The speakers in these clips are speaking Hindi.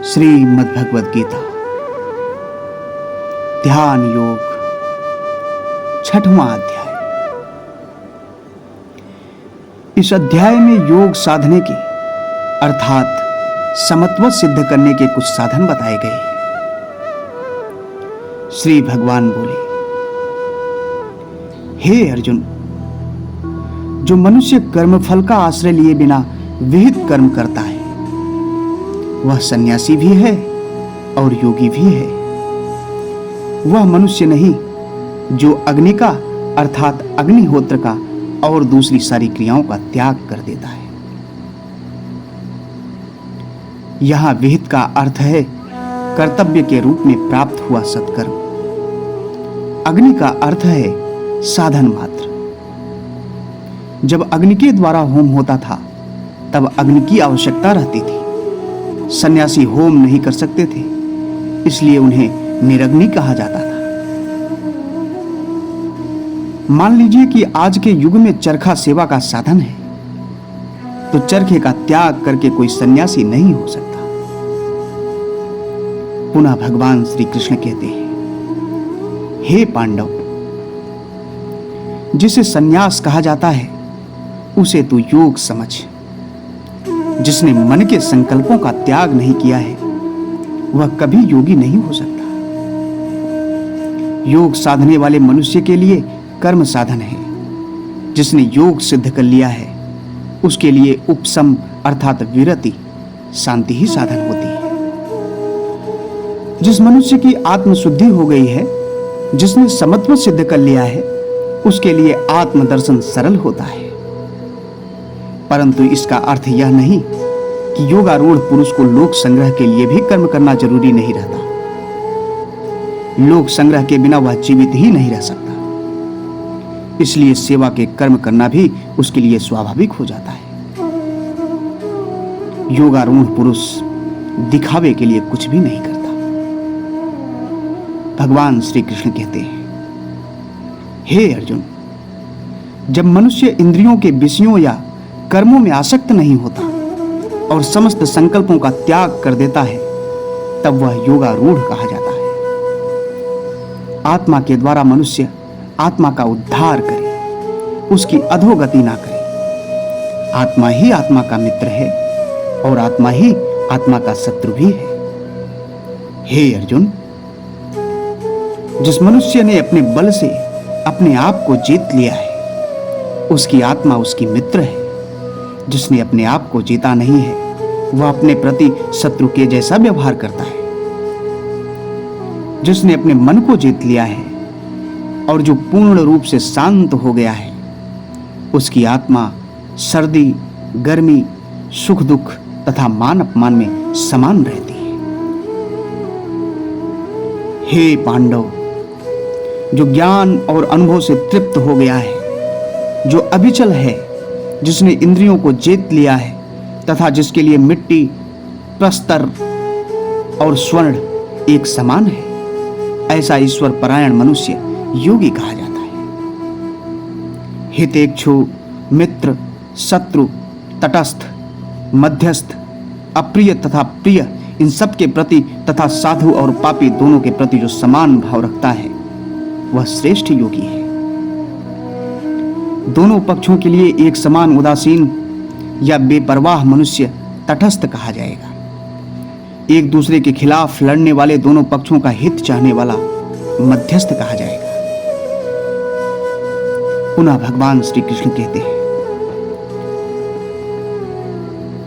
श्रीमद्भगवद गीता ध्यान योग 6वां अध्याय। इस अध्याय में योग साधने के अर्थात समत्व सिद्ध करने के कुछ साधन बताए गए। श्री भगवान बोले, हे अर्जुन, जो मनुष्य कर्मफल का आश्रय लिए बिना विहित कर्म करता है वह सन्यासी भी है और योगी भी है। वह मनुष्य नहीं जो अग्नि का अर्थात अग्निहोत्र का और दूसरी सारी क्रियाओं का त्याग कर देता है। यहां विहित का अर्थ है कर्तव्य के रूप में प्राप्त हुआ सत्कर्म। अग्नि का अर्थ है साधन मात्र। जब अग्नि के द्वारा होम होता था तब अग्नि की आवश्यकता रहती थी। सन्यासी होम नहीं कर सकते थे, इसलिए उन्हें निरग्नि कहा जाता था। मान लीजिए कि आज के युग में चरखा सेवा का साधन है, तो चरखे का त्याग करके कोई सन्यासी नहीं हो सकता। पुनः भगवान श्री कृष्ण कहते हैं, हे पांडव, जिसे सन्यास कहा जाता है उसे तू योग समझ। जिसने मन के संकल्पों का त्याग नहीं किया है वह कभी योगी नहीं हो सकता। योग साधने वाले मनुष्य के लिए कर्म साधन है। जिसने योग सिद्ध कर लिया है उसके लिए उपशम अर्थात विरति शांति ही साधन होती है। जिस मनुष्य की आत्मशुद्धि हो गई है, जिसने समत्व सिद्ध कर लिया है, उसके लिए आत्मदर्शन सरल होता है। परंतु इसका अर्थ यह नहीं कि योगारूढ़ पुरुष को लोक संग्रह के लिए भी कर्म करना जरूरी नहीं रहता। लोक संग्रह के बिना वह जीवित ही नहीं रह सकता, इसलिए सेवा के कर्म करना भी उसके लिए स्वाभाविक हो जाता है। योगारूढ़ पुरुष दिखावे के लिए कुछ भी नहीं करता। भगवान श्री कृष्ण कहते हैं, हे अर्जुन, जब मनुष्य इंद्रियों के विषयों या कर्मों में आसक्त नहीं होता और समस्त संकल्पों का त्याग कर देता है तब वह योगारूढ़ कहा जाता है। आत्मा के द्वारा मनुष्य आत्मा का उद्धार करे, उसकी अधोगति ना करे। आत्मा ही आत्मा का मित्र है और आत्मा ही आत्मा का शत्रु भी है। हे अर्जुन, जिस मनुष्य ने अपने बल से अपने आप को जीत लिया है उसकी आत्मा उसकी मित्र है। जिसने अपने आप को जीता नहीं है वह अपने प्रति शत्रु के जैसा व्यवहार करता है। जिसने अपने मन को जीत लिया है और जो पूर्ण रूप से शांत हो गया है उसकी आत्मा सर्दी गर्मी सुख दुख तथा मान अपमान में समान रहती है। हे पांडव, जो ज्ञान और अनुभव से तृप्त हो गया है, जो अविचल है, जिसने इंद्रियों को जीत लिया है तथा जिसके लिए मिट्टी प्रस्तर और स्वर्ण एक समान है, ऐसा ईश्वर परायण मनुष्य योगी कहा जाता है। हितेच्छु, मित्र, शत्रु, तटस्थ, मध्यस्थ, अप्रिय तथा प्रिय, इन सब के प्रति तथा साधु और पापी दोनों के प्रति जो समान भाव रखता है वह श्रेष्ठ योगी है। दोनों पक्षों के लिए एक समान उदासीन या बेपरवाह मनुष्य तटस्थ कहा जाएगा। एक दूसरे के खिलाफ लड़ने वाले दोनों पक्षों का हित चाहने वाला मध्यस्थ कहा जाएगा। पुनः भगवान श्री कृष्ण कहते हैं,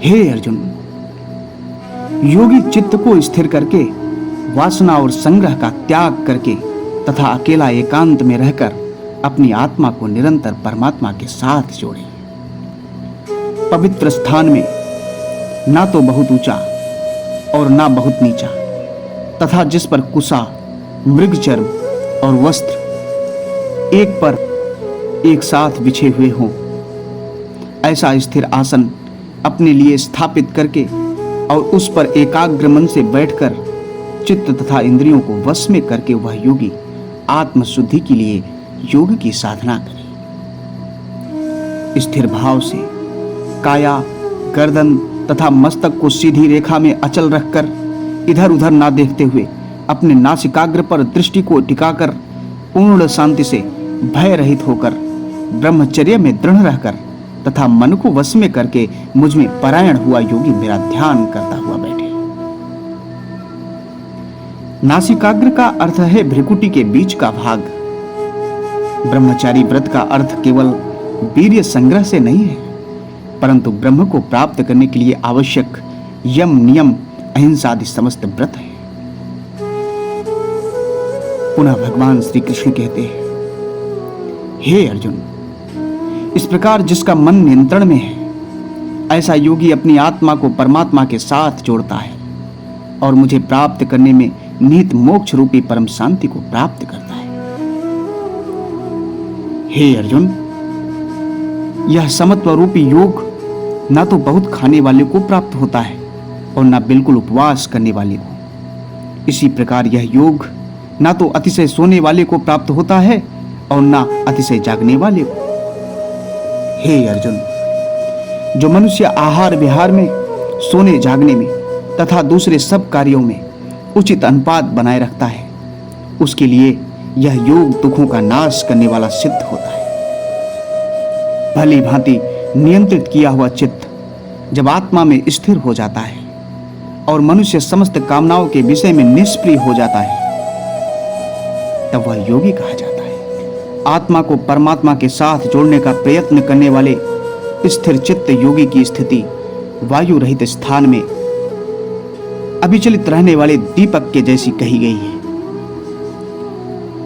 हे अर्जुन, योगी चित्त को स्थिर करके वासना और संग्रह का त्याग करके तथा अकेला एकांत में रहकर अपनी आत्मा को निरंतर परमात्मा के साथ जोड़े। पवित्र स्थान में ना तो बहुत ऊंचा और ना बहुत नीचा तथा जिस पर कुसा, मृगचर्म और वस्त्र एक पर एक साथ बिछे हुए हों, ऐसा स्थिर आसन अपने लिए स्थापित करके और उस पर एकाग्र मन से बैठकर चित्त तथा इंद्रियों को वश में करके वह योगी आत्मशुद्धि के लिए योग की साधना करें। स्थिर भाव से काया, गर्दन तथा मस्तक को सीधी रेखा में अचल रखकर इधर उधर ना देखते हुए अपने नासिकाग्र पर दृष्टि को टिकाकर पूर्ण शांति से भय रहित होकर ब्रह्मचर्य में दृढ़ रहकर तथा मन को वश में करके मुझ में परायण हुआ योगी मेरा ध्यान करता हुआ बैठे। नासिकाग्र का अर्थ है भ्रिकुटी के बीच का भाग। ब्रह्मचारी व्रत का अर्थ केवल वीर्य संग्रह से नहीं है, परंतु ब्रह्म को प्राप्त करने के लिए आवश्यक यम नियम अहिंसा आदि समस्त व्रत है। पुनः भगवान श्री कृष्ण कहते हैं, हे अर्जुन, इस प्रकार जिसका मन नियंत्रण में है ऐसा योगी अपनी आत्मा को परमात्मा के साथ जोड़ता है और मुझे प्राप्त करने में निहित मोक्ष रूपी परम शांति को प्राप्त करता है। हे अर्जुन, यह समत्व रूपी योग ना तो बहुत खाने वाले को प्राप्त होता है और ना बिल्कुल उपवास करने वाले को। इसी प्रकार यह योग ना तो अतिशय सोने वाले को प्राप्त होता है और ना अतिशय जागने वाले को। हे अर्जुन, जो मनुष्य आहार विहार में, सोने जागने में तथा दूसरे सब कार्यों में उचित अनुपात बनाए रखता है, उसके लिए यह योग दुखों का नाश करने वाला सिद्ध होता है। भली भांति नियंत्रित किया हुआ चित्त जब आत्मा में स्थिर हो जाता है और मनुष्य समस्त कामनाओं के विषय में निष्प्रिय हो जाता है, तब वह योगी कहा जाता है। आत्मा को परमात्मा के साथ जोड़ने का प्रयत्न करने वाले स्थिर चित्त योगी की स्थिति वायु रहित स्थान में अविचलित रहने वाले दीपक के जैसी कही गई है।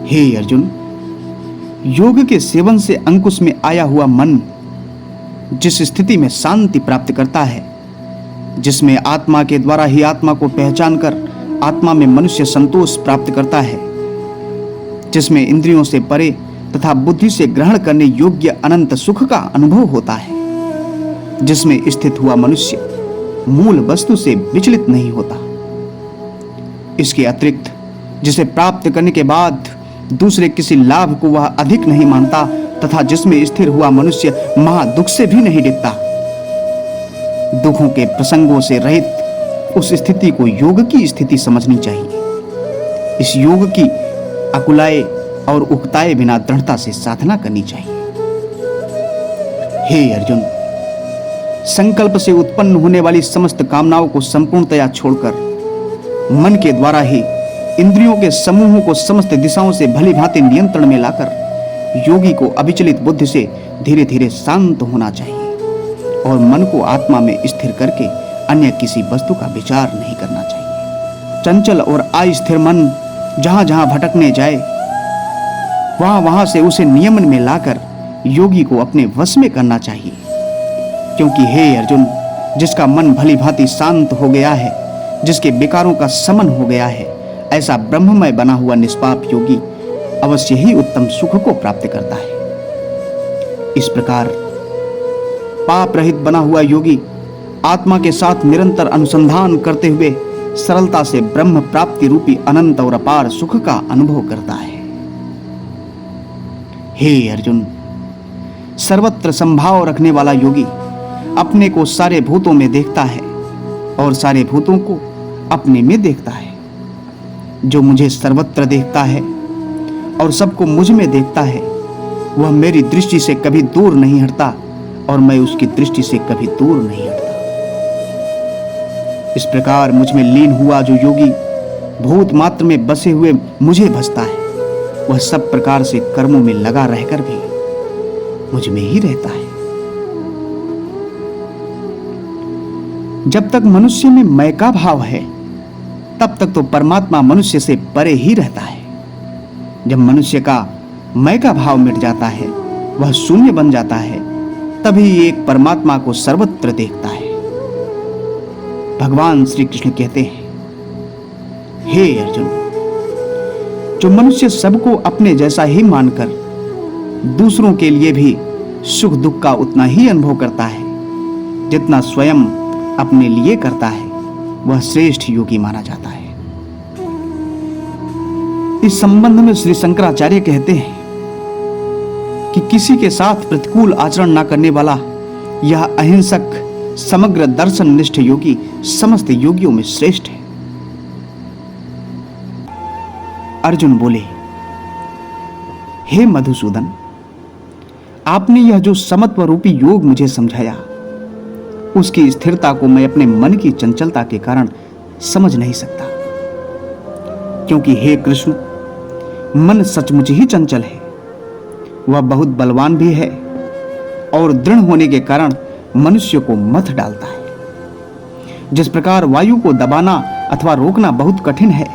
हे अर्जुन, योग के सेवन से अंकुश में आया हुआ मन जिस स्थिति में शांति प्राप्त करता है, जिसमें आत्मा के द्वारा ही आत्मा को पहचान कर आत्मा में मनुष्य संतोष प्राप्त करता है, जिसमें इंद्रियों से परे तथा बुद्धि से ग्रहण करने योग्य अनंत सुख का अनुभव होता है, जिसमें स्थित हुआ मनुष्य मूल वस्तु से विचलित नहीं होता। इसके अतिरिक्त जिसे प्राप्त करने के बाद दूसरे किसी लाभ को वह अधिक नहीं मानता तथा जिसमें स्थिर हुआ मनुष्य महा दुख से भी नहीं डिगता, दुखों के प्रसंगों से रहित उस स्थिति को योग की स्थिति समझनी चाहिए। इस योग की अकुलाए और उकताए बिना दृढ़ता से साधना करनी चाहिए। हे अर्जुन, संकल्प से उत्पन्न होने वाली समस्त कामनाओं को संपूर्णतया छोड़कर मन के द्वारा ही इंद्रियों के समूहों को समस्त दिशाओं से भली भांति नियंत्रण में लाकर योगी को अविचलित बुद्धि से धीरे धीरे शांत होना चाहिए और मन को आत्मा में स्थिर करके अन्य किसी वस्तु का विचार नहीं करना चाहिए। चंचल और अस्थिर मन जहां जहां भटकने जाए वहां वहां से उसे नियमन में लाकर योगी को अपने वश में करना चाहिए, क्योंकि हे अर्जुन, जिसका मन भली भांति शांत हो गया है, जिसके विकारों का शमन हो गया है, ऐसा ब्रह्ममय बना हुआ निष्पाप योगी अवश्य ही उत्तम सुख को प्राप्त करता है। इस प्रकार पाप रहित बना हुआ योगी आत्मा के साथ निरंतर अनुसंधान करते हुए सरलता से ब्रह्म प्राप्ति रूपी अनंत और अपार सुख का अनुभव करता है। हे अर्जुन, सर्वत्र संभाव रखने वाला योगी अपने को सारे भूतों में देखता है और सारे भूतों को अपने में देखता है। जो मुझे सर्वत्र देखता है और सबको मुझ में देखता है, वह मेरी दृष्टि से कभी दूर नहीं हटता और मैं उसकी दृष्टि से कभी दूर नहीं हटता। इस प्रकार मुझ में लीन हुआ जो योगी भूत मात्र में बसे हुए मुझे भजता है, वह सब प्रकार से कर्मों में लगा रहकर भी मुझ में ही रहता है। जब तक मनुष्य में मैं का भाव है, तब तक तो परमात्मा मनुष्य से परे ही रहता है। जब मनुष्य का मैं का भाव मिट जाता है, वह शून्य बन जाता है, तभी एक परमात्मा को सर्वत्र देखता है। भगवान श्री कृष्ण कहते हैं, हे अर्जुन, जो मनुष्य सबको अपने जैसा ही मानकर दूसरों के लिए भी सुख दुख का उतना ही अनुभव करता है जितना स्वयं अपने लिए करता है, वह श्रेष्ठ योगी माना जाता है। इस संबंध में श्री शंकराचार्य कहते हैं कि किसी के साथ प्रतिकूल आचरण न करने वाला यह अहिंसक समग्र दर्शन निष्ठ योगी समस्त योगियों में श्रेष्ठ है। अर्जुन बोले, हे मधुसूदन, आपने यह जो समत्व रूपी योग मुझे समझाया, उसकी स्थिरता को मैं अपने मन की चंचलता के कारण समझ नहीं सकता। क्योंकि हे कृष्ण, मन सचमुच ही चंचल है, वह बहुत बलवान भी है और दृढ़ होने के कारण मनुष्य को मथ डालता है। जिस प्रकार वायु को दबाना अथवा रोकना बहुत कठिन है,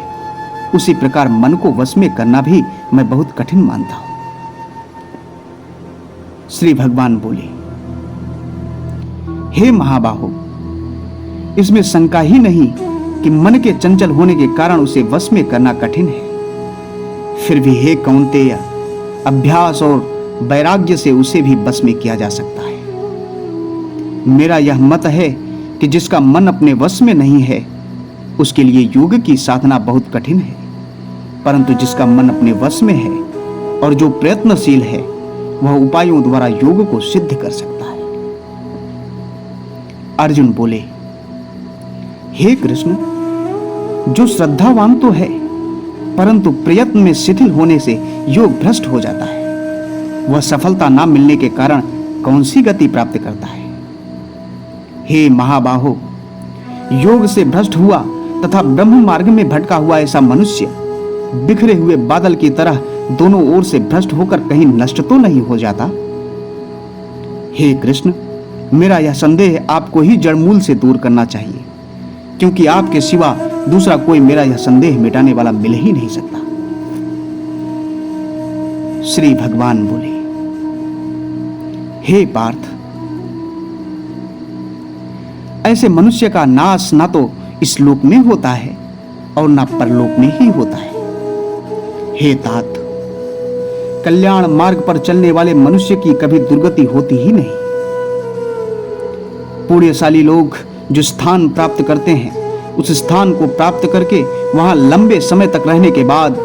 उसी प्रकार मन को वश में करना भी मैं बहुत कठिन मानता हूं। श्री भगवान बोले, हे महाबाहो, इसमें शंका ही नहीं कि मन के चंचल होने के कारण उसे वश में करना कठिन है। फिर भी हे कौन्तेय, अभ्यास और वैराग्य से उसे भी वश में किया जा सकता है। मेरा यह मत है कि जिसका मन अपने वश में नहीं है, उसके लिए योग की साधना बहुत कठिन है, परंतु जिसका मन अपने वश में है और जो प्रयत्नशील है, वह उपायों द्वारा योग को सिद्ध कर सकता है। अर्जुन बोले, हे कृष्ण, जो श्रद्धावान तो है, परंतु प्रयत्न में शिथिल होने से योग भ्रष्ट हो जाता है। वह सफलता ना मिलने के कारण कौन सी गति प्राप्त करता है। हे महाबाहो, योग से भ्रष्ट हुआ तथा ब्रह्म मार्ग में भटका हुआ ऐसा मनुष्य बिखरे हुए बादल की तरह दोनों ओर से भ्रष्ट होकर कहीं नष्ट तो नहीं हो जाता। हे कृष्ण, मेरा यह संदेह आपको ही जड़मूल से दूर करना चाहिए, क्योंकि आपके सिवा दूसरा कोई मेरा यह संदेह मिटाने वाला मिल ही नहीं सकता। श्री भगवान बोले, हे पार्थ, ऐसे मनुष्य का नाश ना तो इस लोक में होता है और ना परलोक में ही होता है। हे तात, कल्याण मार्ग पर चलने वाले मनुष्य की कभी दुर्गति होती ही नहीं। पुण्यशाली लोग जो स्थान प्राप्त करते हैं, उस स्थान को प्राप्त करके वहां लंबे समय तक रहने के बाद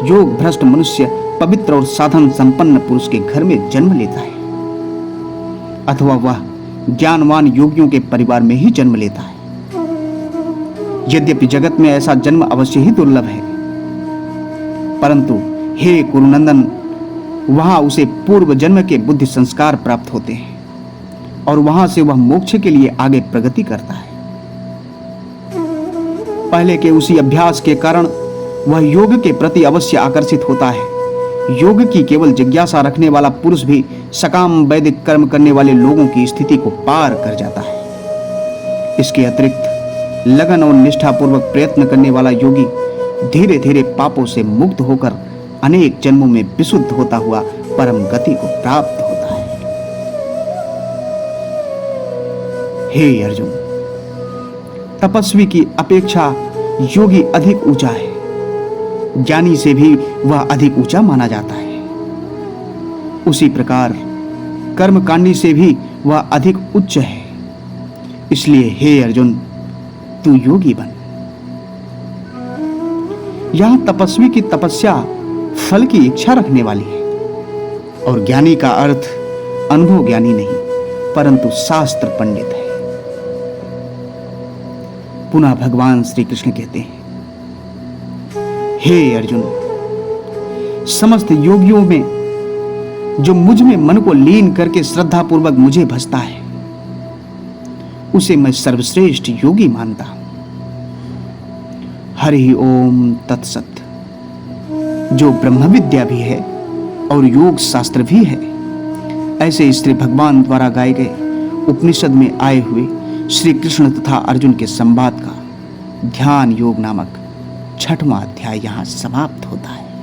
योग भ्रष्ट मनुष्य पवित्र और साधन संपन्न पुरुष के घर में जन्म लेता है, अथवा वह ज्ञानवान योगियों के परिवार में ही जन्म लेता है। यद्यपि जगत में ऐसा जन्म अवश्य ही दुर्लभ है, परंतु हे कुरुनंदन, वहां उसे पूर्व जन्म के बुद्धि संस्कार प्राप्त होते हैं और वहां से वह मोक्ष के लिए आगे प्रगति करता है। पहले के उसी अभ्यास के कारण वह योग के प्रति अवश्य आकर्षित होता है। योग की केवल जिज्ञासा रखने वाला पुरुष भी सकाम वैदिक कर्म करने वाले लोगों की स्थिति को पार कर जाता है। इसके अतिरिक्त लगन और निष्ठापूर्वक प्रयत्न करने वाला योगी धीरे धीरे पापों से मुक्त होकर अनेक जन्मों में विशुद्ध होता हुआ परम गति को प्राप्त होता है। हे अर्जुन, तपस्वी की अपेक्षा योगी अधिक ऊंचा है, ज्ञानी से भी वह अधिक ऊंचा माना जाता है। उसी प्रकार कर्मकांडी से भी वह अधिक उच्च है। इसलिए हे अर्जुन, तू योगी बन। यहां तपस्वी की तपस्या फल की इच्छा रखने वाली है और ज्ञानी का अर्थ अनुभव ज्ञानी नहीं, परंतु शास्त्र पंडित है। पुनः भगवान श्री कृष्ण कहते हैं, हे अर्जुन, समस्त योगियों में जो मुझ में मन को लीन करके श्रद्धापूर्वक मुझे भजता है, उसे मैं सर्वश्रेष्ठ योगी मानता हूं। हरि ओम तत्सत। जो ब्रह्म विद्या भी है और योग शास्त्र भी है, ऐसे श्री भगवान द्वारा गाए गए उपनिषद में आए हुए श्री कृष्ण तथा अर्जुन के संवाद का ध्यान योग नामक 6वां अध्याय यहां समाप्त होता है।